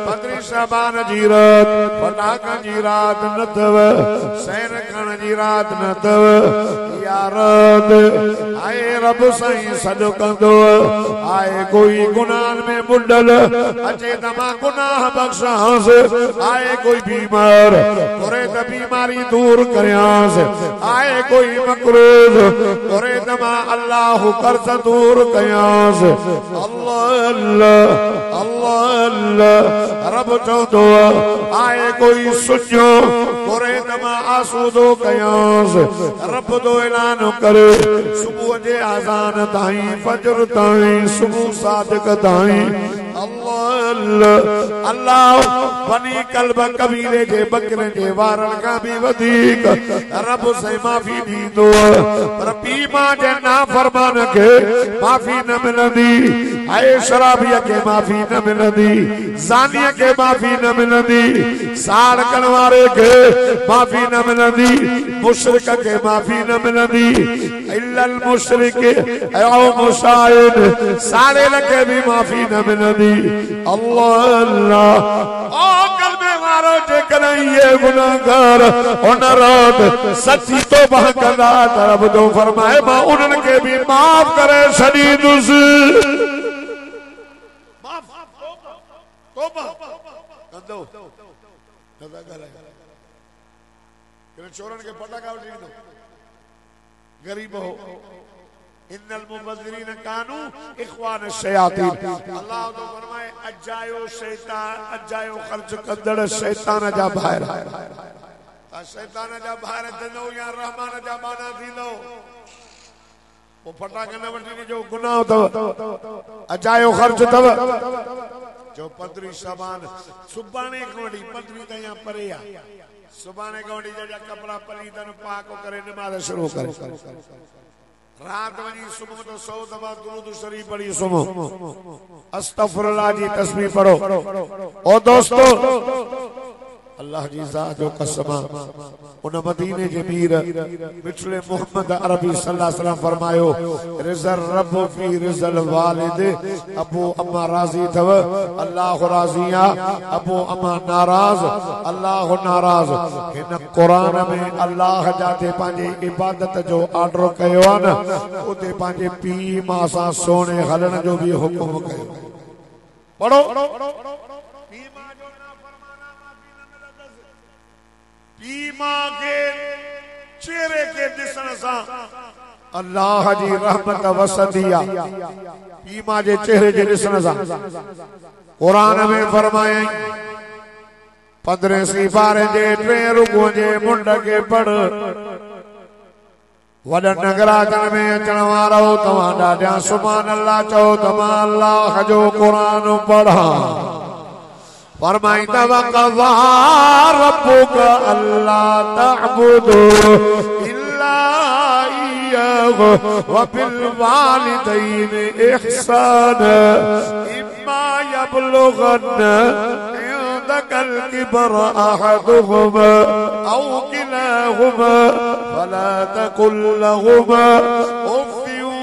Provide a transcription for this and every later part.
पदरी शाबान जी रात फटाका जी रात न तव सैन खण जी रात न तव यारत आए रब साईं सॾु कंदो आए कोई गुनाह में मुंडल अचे त मां गुनाह बख्शांस आए कोई बीमार करे त बीमारी दूर करियांस आए कोई मकरूज करे त मां अल्लाह कर्ज दूर कयांस अल्लाह अल्लाह अल्लाह अल्लाह रब चवंदो आए कोई सुञो करे त मां आसूदो कयांस रब तो ऐलान करे सुबह जे आज़ान ताईं फजर ताईं सुबह सादिक ताईं अल्लाह अल्लाह अल्लाह बनी कल्ब कबीरे जे बकरे जे वारन का भी वधीक रब से माफी दींदो पर पी मां जे नाफरमान के माफी न मिलंदी आए शराबिया के माफी न मिलंदी जानिया के माफी न मिलंदी साड़ करण वारे के माफी न मिलंदी मुशरिक के माफी न मिलंदी इल्लल मुशरिक औ मुशाहिद साड़े लगे भी माफी न मिलंदी अल्लाह अल्लाह ओ कल्बे वारो जे कदई ये गुनाहगार उन रात सच्ची तौबा कंदा रब तो फरमाए मां उनन के भी माफ करे छडींदुस माफ तौबा कंदो नदा गले चोरन के फटाका उठी दो गरीब हो इन्नल मुबज़्ज़िरीन कानू इख्वान शयातीन अल्लाह तो फरमाए अजायो शैतान अजायो खर्च कंदड़ शैतान जा भायर ता शैतान जा भायर दनो या रहमान जा बाना थींदो वो फटाका न वठी जो गुनाह तव अजायो खर्च तव जो पदरी शाबान सुबाने कोडी पदरी तया परे आ सुबाने कोडी जा कपड़ा पलीदन पाक करे नमाज शुरू करे रात वजी सुबह तो 100 दफा दुरूद शरीफ पढ़ी सुबह अस्तगफिरुल्लाह जी तस्बीह पढ़ो ओ दोस्तों अल्लाह जी ज़ात जो कसम उन मदीने जे मीर मिठड़े मोहम्मद अरबी सल्लल्लाहु अलैहि वसल्लम फरमायो रिज़ल रब फी रिज़ल वालिद अबू अम्मा राज़ी थव अल्लाह राज़िया अबू अम्मा नाराज अल्लाह नाराज हिन कुरान में अल्लाह जाते पांजे इबादत जो ऑर्डर कयो आ न उते पांजे पी मां सां सोने हलण जो भी हुक्म कयो पढ़ो पीमा के चेहरे के दिसण सा अल्लाह जी रहमत वसदिया पीमा जे चेहरे जे दिसण सा कुरान में फरमाए 15 सिपारे जे 3 रुकू जे मुंड के पढ़ वडन नगराजन में अचण वारो तव्हां ॾाढा सुभान अल्लाह चओ तव्हां अल्लाह जो कुरान पढ़ा फरमाइता वक़ज़ा रब्बुका अल्ला तअबुदू इल्ला इय्याहु व बिल वालिदैनि इहसाना इम्मा यबलुगन्ना इंदकल किबर अहदुहुमा औ किलाहुमा फला तकुल लहुमा उफ़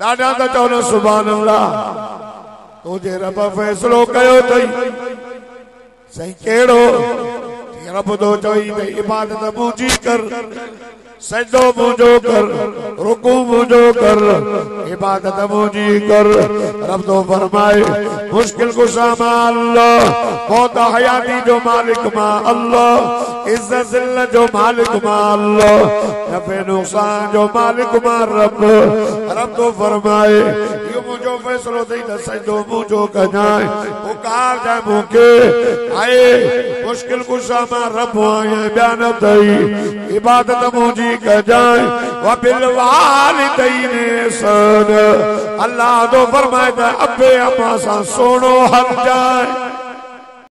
दादा तो चवनो सुभान अल्लाह तुझे रब फैसलो कयो तई सही केड़ो रब तो चई भई इबादत मुंहिंजी कर सजदो मुंहिंजो कर रुकू मुंहिंजो कर इबादत मुंहिंजी कर रब तो फरमाए मुश्किल कुशा मां अल्लाह मौत हयाती जो मालिक मां अल्लाह इज्जत जिल्लत जो मालिक मां अल्लाह नफे नुकसान जो मालिक मां रब तो फरमाए यो मुंहिंजो फैसलो थई त सजदो मुंहिंजो कजाए पुकार जाए मूंखे आए मुश्किल कुशा मां रब आया बयान तई इबादत मुंहिंजी कजाए व बिल वालिदैनि ihsan अल्लाह तो फरमाए अबे अम्मा सा सोनो हल जाए